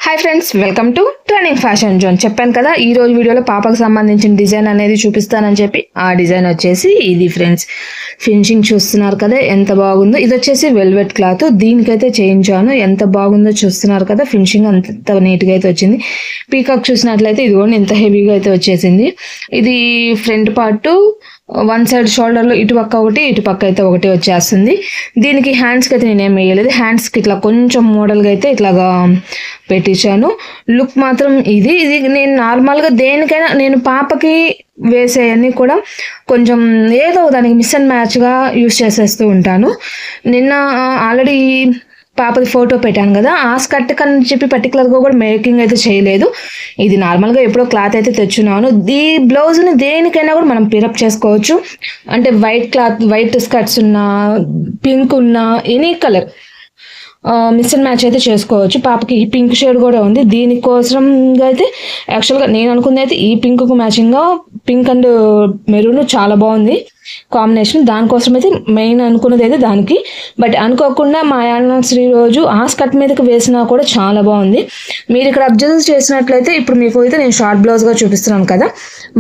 Hi friends, welcome to trending fashion zone. చెప్పాను కదా ఈ రోజు వీడియోలో పాపకు సంబంధించిన డిజైన్ అనేది చూపిస్తానని చెప్పి. ఆ డిజైన్ వచ్చేసి ఇది ఫ్రెండ్స్. ఫినిషింగ్ చూస్తున్నారు కదా ఎంత బాగుందో. ఇది వచ్చేసి వెల్వెట్ క్లాత్, దీనికైతే చేయించాను. ఎంత బాగుందో చూస్తున్నారు కదా. ఫినిషింగ్ అంత నీట్గా అయితే వచ్చింది. పీకాక్ చూసినట్లయితే ఇదిగోండి ఎంత హెవీగా అయితే వచ్చేసింది. ఇది ఫ్రంట్ పార్ట్ వన్ సైడ్ షోల్డర్లో ఇటు పక్క ఒకటి, ఇటు పక్క అయితే ఒకటి వచ్చేస్తుంది. దీనికి హ్యాండ్స్కి అయితే నేనేం వేయలేదు. హ్యాండ్స్కి ఇట్లా కొంచెం మోడల్గా అయితే ఇట్లాగా పెట్టించాను. లుక్ మాత్రం ఇది నేను నార్మల్గా దేనికైనా నేను పాపకి వేసేవన్నీ కూడా కొంచెం ఏదో దానికి మిస్ అండ్ మ్యాచ్గా యూస్ చేసేస్తూ ఉంటాను. నిన్న ఆల్రెడీ పాపది ఫోటో పెట్టాను కదా, ఆ స్కర్ట్ కని చెప్పి పర్టికులర్గా కూడా మేకింగ్ అయితే చేయలేదు. ఇది నార్మల్గా ఎప్పుడో క్లాత్ అయితే తెచ్చున్నాను. ఈ బ్లౌజ్ని దేనికైనా కూడా మనం పిరప్ చేసుకోవచ్చు. అంటే వైట్ క్లాత్, వైట్ స్కర్ట్స్ ఉన్నా, పింక్ ఉన్నా, any colour mix and match అయితే చేసుకోవచ్చు. పాపకి ఈ పింక్ షేడ్ కూడా ఉంది. దీనికోసంగా అయితే యాక్చువల్గా నేను అనుకుంది అయితే ఈ పింక్కు మ్యాచింగ్గా పింక్ అండ్ మెరూన్ చాలా బాగుంది కాంబినేషన్. దానికోసం అయితే మెయిన్ అనుకున్నది అయితే దానికి. బట్ అనుకోకుండా మా యానివర్సరీ రోజు ఆ స్కర్ట్ మీదకి వేసినా కూడా చాలా బాగుంది. మీరు ఇక్కడ అబ్జర్వ్ చేసినట్లయితే ఇప్పుడు మీకు అయితే నేను షార్ట్ బ్లౌజ్గా చూపిస్తున్నాను కదా,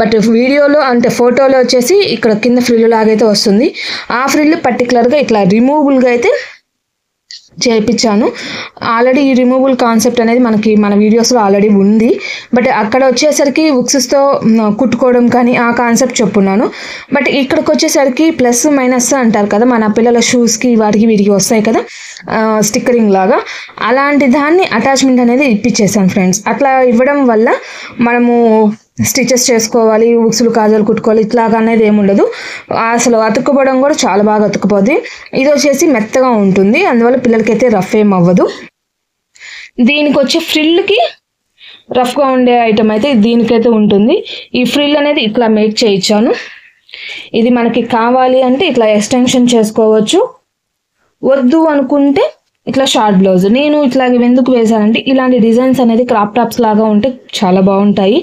బట్ వీడియోలో అంటే ఫోటోలో వచ్చేసి ఇక్కడ కింద ఫ్రిల్ లాగైతే వస్తుంది. ఆ ఫ్రిల్ పర్టికులర్గా ఇట్లా రిమూవబుల్గా అయితే చేయించాను. ఆల్రెడీ ఈ రిమూవబుల్ కాన్సెప్ట్ అనేది మన వీడియోస్లో ఆల్రెడీ ఉంది. బట్ అక్కడ వచ్చేసరికి ఉక్సెస్తో కుట్టుకోవడం కానీ ఆ కాన్సెప్ట్ చెప్పున్నాను. బట్ ఇక్కడికి వచ్చేసరికి ప్లస్ మైనస్ అంటారు కదా, మన పిల్లల షూస్కి వాటికి వీటికి వస్తాయి కదా స్టిక్కరింగ్ లాగా, అలాంటి దాన్ని అటాచ్మెంట్ అనేది ఇప్పించేసాను ఫ్రెండ్స్. అట్లా ఇవ్వడం వల్ల మనము స్టిచెస్ చేసుకోవాలి, ఉక్సులు కాజాలు కుట్టుకోవాలి ఇట్లాగా అనేది ఏముండదు. అసలు అతుక్కుపోవడం కూడా చాలా బాగా అతుక్కుపోద్ది. ఇది వచ్చేసి మెత్తగా ఉంటుంది, అందువల్ల పిల్లలకైతే రఫ్ ఏం అవ్వదు. దీనికి వచ్చే ఫ్రిల్కి రఫ్గా ఉండే ఐటమ్ అయితే దీనికైతే ఉంటుంది. ఈ ఫ్రిల్ అనేది ఇట్లా మేక్ చేయించాను. ఇది మనకి కావాలి అంటే ఇట్లా ఎక్స్టెన్షన్ చేసుకోవచ్చు, వద్దు అనుకుంటే ఇట్లా షార్ట్ బ్లౌజ్. నేను ఇట్లా ఎందుకు వేసానంటే ఇలాంటి డిజైన్స్ అనేది క్రాప్ టాప్స్ లాగా ఉంటే చాలా బాగుంటాయి.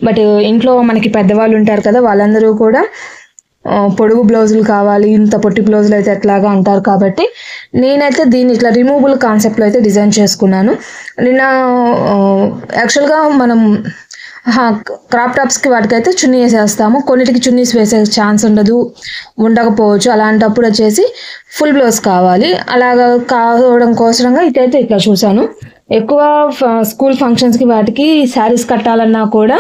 బట్ ఇంట్లో మనకి పెద్దవాళ్ళు ఉంటారు కదా, వాళ్ళందరూ కూడా పొడుగు బ్లౌజులు కావాలి, ఇంత పొట్టి బ్లౌజులు అయితే ఎట్లాగా అంటారు. కాబట్టి నేనైతే దీన్ని ఇట్లా రిమూవబుల్ కాన్సెప్ట్లో అయితే డిజైన్ చేసుకున్నాను. నిన్న యాక్చువల్గా మనం క్రాప్ టాప్స్కి వాటికైతే చున్నీ వేసేస్తాము, కొన్నిటికి చున్నీస్ వేసే ఛాన్స్ ఉండకపోవచ్చు. అలాంటప్పుడు వచ్చేసి ఫుల్ బ్లౌజ్ కావాలి. అలాగా కావడం కోసంగా ఇదైతే ఇట్లా చూసాను. ఎక్కువ స్కూల్ ఫంక్షన్స్కి వాటికి శారీస్ కట్టాలన్నా కూడా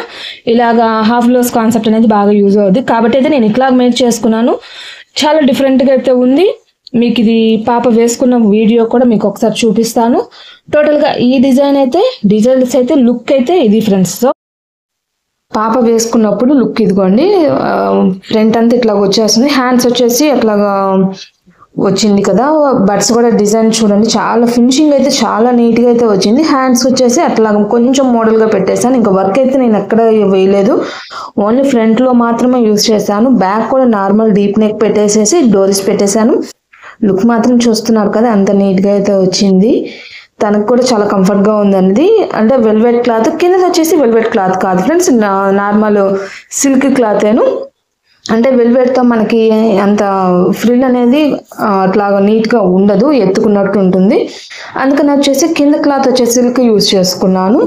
ఇలాగా హాఫ్ బ్లౌజ్ కాన్సెప్ట్ అనేది బాగా యూజ్ అవుద్ది. కాబట్టి అయితే నేను ఇట్లా మేక్ చేసుకున్నాను. చాలా డిఫరెంట్గా అయితే ఉంది. మీకు ఇది పాప వేసుకున్న వీడియో కూడా మీకు ఒకసారి చూపిస్తాను. టోటల్గా ఈ డిజైన్స్ అయితే లుక్ అయితే ఇది ఫ్రెండ్స్. సో పాప వేసుకున్నప్పుడు లుక్ ఇదిగోండి, ఫ్రంట్ అంతా ఇట్లా వచ్చేస్తుంది. హ్యాండ్స్ వచ్చేసి అట్లాగా వచ్చింది కదా, బట్స్ కూడా డిజైన్ చూడండి చాలా ఫినిషింగ్ అయితే చాలా నీట్గా అయితే వచ్చింది. హ్యాండ్స్ వచ్చేసి అట్లా కొంచెం మోడల్గా పెట్టేశాను. ఇంకా వర్క్ అయితే నేను ఎక్కడ వేయలేదు, ఓన్లీ ఫ్రంట్లో మాత్రమే యూజ్ చేశాను. బ్యాక్ కూడా నార్మల్ డీప్ నెక్ పెట్టేసేసి డోరీస్ పెట్టేశాను. లుక్ మాత్రం చూస్తున్నారు కదా అంత నీట్గా అయితే వచ్చింది. తనకు కూడా చాలా కంఫర్ట్గా ఉందన్నది. అంటే వెల్వెట్ క్లాత్, కింద వచ్చేసి వెల్వెట్ క్లాత్ కాదు ఫ్రెండ్స్, నార్మల్ సిల్క్ క్లాతేను. అంటే వెల్వెట్తో మనకి అంత ఫ్రిల్ అనేది అట్లాగా నీట్గా ఉండదు, ఎత్తుకున్నట్టు ఉంటుంది. అందుకని వచ్చేసి కింద క్లాత్ వచ్చేసి సిల్క్ యూజ్ చేసుకున్నాను.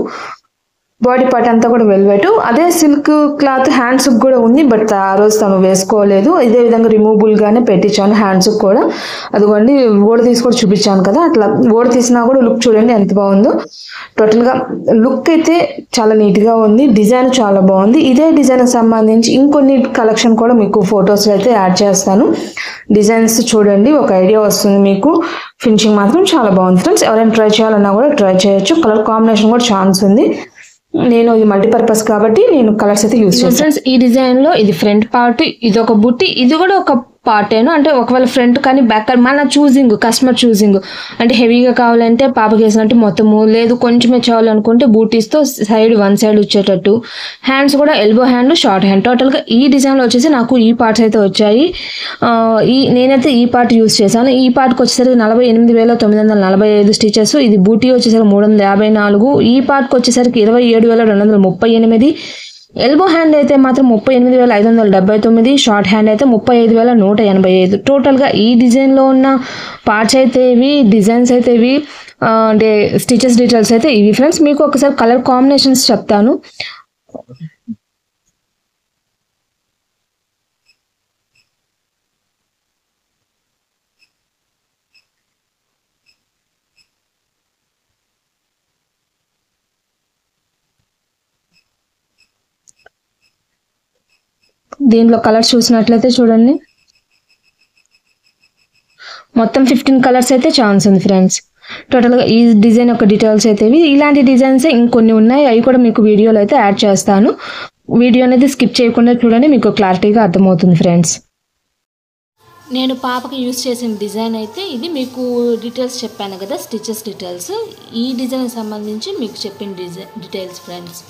బాడీ పార్ట్ అంతా కూడా వెల్వెట్, అదే సిల్క్ క్లాత్ హ్యాండ్స్కి కూడా ఉంది. బట్ ఆ రోజు తను వేసుకోలేదు. ఇదే విధంగా రిమూవబుల్గానే పెట్టించాను హ్యాండ్స్కి కూడా. అదిగోండి ఓడ తీసి కూడా చూపించాను కదా, అట్లా ఓడ తీసినా కూడా లుక్ చూడండి ఎంత బాగుందో. టోటల్గా లుక్ అయితే చాలా నీట్గా ఉంది. డిజైన్ చాలా బాగుంది. ఇదే డిజైన్కి సంబంధించి ఇంకొన్ని కలెక్షన్ కూడా మీకు ఫొటోస్ అయితే యాడ్ చేస్తాను. డిజైన్స్ చూడండి, ఒక ఐడియా వస్తుంది మీకు. ఫినిషింగ్ మాత్రం చాలా బాగుంది ఫ్రెండ్స్. ఎవరైనా ట్రై చేయాలన్నా కూడా ట్రై చేయొచ్చు. కలర్ కాంబినేషన్ కూడా ఛాన్స్ ఉంది. నేను ఇది మల్టీపర్పస్ కాబట్టి నేను కలర్స్ అయితే యూజ్ చేస్తాను ఫ్రెండ్స్. ఈ డిజైన్లో ఇది ఫ్రంట్ పార్ట్, ఇది ఒక బుట్టి, ఇది కూడా ఒక పార్టేను. అంటే ఒకవేళ ఫ్రంట్ కానీ బ్యాక్ కానీ మన చూసింగ్, కస్టమర్ చూసింగ్. అంటే హెవీగా కావాలంటే పాపకి వేసినట్టు మొత్తము, లేదు కొంచెమే చాలనుకుంటే బూటీస్తో సైడ్ వన్ సైడ్ వచ్చేటట్టు. హ్యాండ్స్ కూడా ఎల్బో హ్యాండ్, షార్ట్ హ్యాండ్. టోటల్గా ఈ డిజైన్లో వచ్చేసి నాకు ఈ పార్ట్స్ అయితే వచ్చాయి. నేనైతే ఈ పార్ట్ యూజ్ చేశాను. ఈ పార్ట్కి వచ్చేసరికి 48,945 స్టిచెస్. ఇది బూటీ వచ్చేసరికి 354. ఈ పార్ట్కి వచ్చేసరికి 27,238. ఎల్బో హ్యాండ్ అయితే మాత్రం 38,579, షార్ట్ హ్యాండ్ అయితే 35,185. టోటల్గా ఈ డిజైన్లో ఉన్న పార్ట్స్ అయితే ఇవి, డిజైన్స్ అయితే ఇవి, అంటే స్టిచెస్ డీటెయిల్స్ అయితే ఇవి ఫ్రెండ్స్. మీకు ఒకసారి కలర్ కాంబినేషన్స్ చెప్తాను. దీంట్లో కలర్స్ చూసినట్లయితే చూడండి, మొత్తం 15 కలర్స్ అయితే ఛాన్స్ ఉంది ఫ్రెండ్స్. టోటల్గా ఈ డిజైన్ యొక్క డీటెయిల్స్ అయితే ఇవి. ఇలాంటి డిజైన్స్ ఇంకొన్ని ఉన్నాయి, అవి కూడా మీకు వీడియోలో అయితే యాడ్ చేస్తాను. వీడియో అనేది స్కిప్ చేయకుండా చూడండి, మీకు క్లారిటీగా అర్థమవుతుంది ఫ్రెండ్స్. నేను పాపకి యూస్ చేసిన డిజైన్ అయితే ఇది. మీకు డీటెయిల్స్ చెప్పాను కదా, స్టిచెస్ డీటెయిల్స్. ఈ డిజైన్కి సంబంధించి మీకు చెప్పిన డీటెయిల్స్ ఫ్రెండ్స్.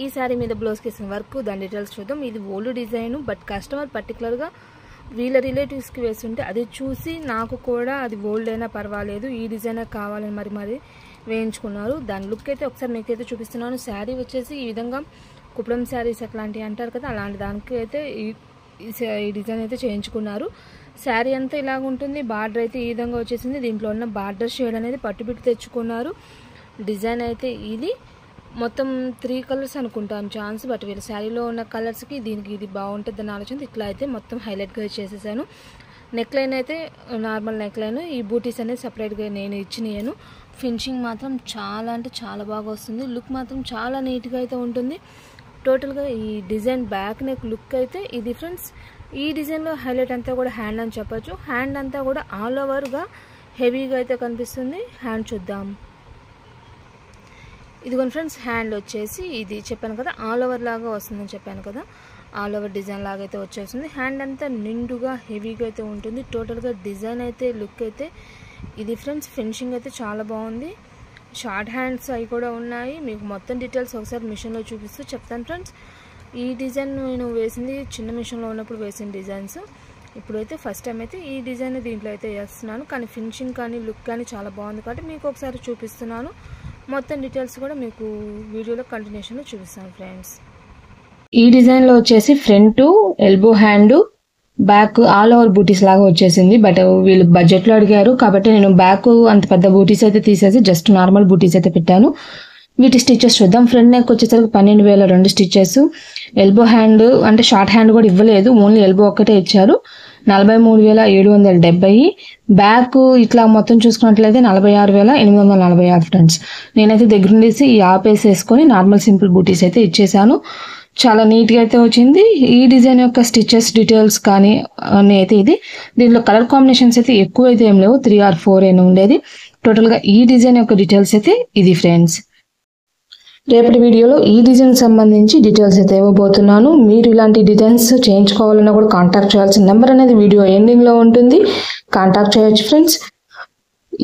ఈ సారీ మీద బ్లౌజ్కి వేసిన వర్క్, దాని డీటెయిల్స్ చూద్దాం. ఇది ఓల్డ్ డిజైన్, బట్ కస్టమర్ పర్టికులర్గా వీళ్ళ రిలేటివ్స్కి వేస్తుంటే అది చూసి నాకు కూడా అది ఓల్డ్ అయినా పర్వాలేదు, ఈ డిజైనర్ కావాలని మరి వేయించుకున్నారు. దాని లుక్ అయితే ఒకసారి మీకైతే చూపిస్తున్నాను. శారీ వచ్చేసి ఈ విధంగా కుప్పడం శారీస్ అట్లాంటివి అంటారు కదా, అలాంటి దానికి అయితే ఈ డిజైన్ అయితే చేయించుకున్నారు. శారీ అంతా ఇలాగ ఉంటుంది. బార్డర్ అయితే ఈ విధంగా వచ్చేసింది. దీంట్లో ఉన్న బార్డర్ షేడ్ అనేది పట్టుబిట్టు తెచ్చుకున్నారు. డిజైన్ అయితే ఇది. మొత్తం 3 కలర్స్ అనుకుంటాను ఛాన్స్, బట్ వీళ్ళ శారీలో ఉన్న కలర్స్కి దీనికి ఇది బాగుంటుందని ఆలోచన ఇట్లా అయితే మొత్తం హైలైట్గా చేసేసాను. నెక్ లైన్ అయితే నార్మల్ నెక్ లైన్, ఈ బూటీస్ అనేది సపరేట్గా నేను ఇచ్చినాను. ఫినిషింగ్ మాత్రం చాలా అంటే చాలా బాగా వస్తుంది. లుక్ మాత్రం చాలా నీట్గా అయితే ఉంటుంది. టోటల్గా ఈ డిజైన్ బ్యాక్ నెక్ లుక్ అయితే ఇది ఫ్రెండ్స్. ఈ డిజైన్లో హైలైట్ అంతా కూడా హ్యాండ్ అని చెప్పొచ్చు. హ్యాండ్ అంతా కూడా ఆల్ ఓవర్గా హెవీగా అయితే కనిపిస్తుంది. హ్యాండ్ చూద్దాం. ఇదిగోండి ఫ్రెండ్స్, హ్యాండ్ వచ్చేసి ఇది చెప్పాను కదా, ఆల్ ఓవర్ లాగా వస్తుందని చెప్పాను కదా, ఆల్ ఓవర్ డిజైన్ లాగా అయితే వచ్చేస్తుంది. హ్యాండ్ అంతా నిండుగా హెవీగా అయితే ఉంటుంది. టోటల్గా డిజైన్ అయితే లుక్ అయితే ఇది ఫ్రెండ్స్. ఫినిషింగ్ అయితే చాలా బాగుంది. షార్ట్ హ్యాండ్స్ అవి కూడా ఉన్నాయి. మీకు మొత్తం డీటెయిల్స్ ఒకసారి మిషన్లో చూపిస్తూ చెప్తాను ఫ్రెండ్స్. ఈ డిజైన్ నేను వేసింది చిన్న మిషన్లో ఉన్నప్పుడు వేసిన డిజైన్స్. ఇప్పుడైతే ఫస్ట్ టైం అయితే ఈ డిజైన్ దీంట్లో అయితే వేస్తున్నాను, కానీ ఫినిషింగ్ కానీ లుక్ కానీ చాలా బాగుంది కాబట్టి మీకు ఒకసారి చూపిస్తున్నాను. మొత్తం డీటెయిల్స్ కూడా మీకు వీడియోలో కంటిన్యూషన్లో చూపిస్తాను ఫ్రెండ్స్. ఈ డిజైన్లో వచ్చేసి front elbow hand, back all over booties లాగా వచ్చేసింది. బట్ వీళ్ళు బడ్జెట్లో అడిగారు కాబట్టి నేను బ్యాక్ అంత పెద్ద బూటీస్ అయితే తీసేసి జస్ట్ నార్మల్ బూటీస్ అయితే పెట్టాను. వీటి స్టిచెస్ చూద్దాం. ఫ్రంట్ నెక్ వచ్చేసరికి 12,002 స్టిచెస్. ఎల్బో హ్యాండ్ అంటే షార్ట్ హ్యాండ్ కూడా ఇవ్వలేదు, ఓన్లీ ఎల్బో ఒక్కటే ఇచ్చారు. 43,770. బ్యాక్ ఇట్లా మొత్తం చూసుకున్నట్లయితే 46,846 ఫ్రెండ్స్. నేనైతే దగ్గర ఉండేసి ఈ ఆపేసి వేసుకొని నార్మల్ సింపుల్ బూటీస్ అయితే ఇచ్చేసాను. చాలా నీట్గా అయితే వచ్చింది. ఈ డిజైన్ యొక్క స్టిచెస్ డీటెయిల్స్ కానీ అన్నీ అయితే ఇది. దీంట్లో కలర్ కాంబినేషన్స్ అయితే ఎక్కువ అయితే ఏం లేవు, 3 or 4 అయినా ఉండేది. టోటల్గా ఈ డిజైన్ యొక్క డీటెయిల్స్ అయితే ఇది ఫ్రెండ్స్. రేపటి వీడియోలో ఈ డిజైన్ సంబంధించి డీటెయిల్స్ అయితే ఇవ్వబోతున్నాను. మీరు ఇలాంటి డిజైన్స్ చేయించుకోవాలన్నా కూడా కాంటాక్ట్ చేయాల్సిన నెంబర్ అనేది వీడియో ఎండింగ్లో ఉంటుంది, కాంటాక్ట్ చేయొచ్చు ఫ్రెండ్స్.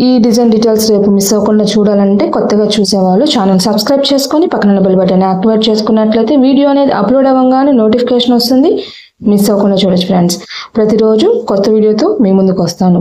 ఈ డిజైన్ డీటెయిల్స్ రేపు మిస్ అవ్వకుండా చూడాలంటే కొత్తగా చూసేవాళ్ళు ఛానల్ సబ్స్క్రైబ్ చేసుకొని పక్కన బెల్ బటన్ యాక్టివేట్ చేసుకున్నట్లయితే వీడియో అనేది అప్లోడ్ అవ్వగానే నోటిఫికేషన్ వస్తుంది, మిస్ అవ్వకుండా చూడొచ్చు ఫ్రెండ్స్. ప్రతిరోజు కొత్త వీడియోతో మీ ముందుకు వస్తాను.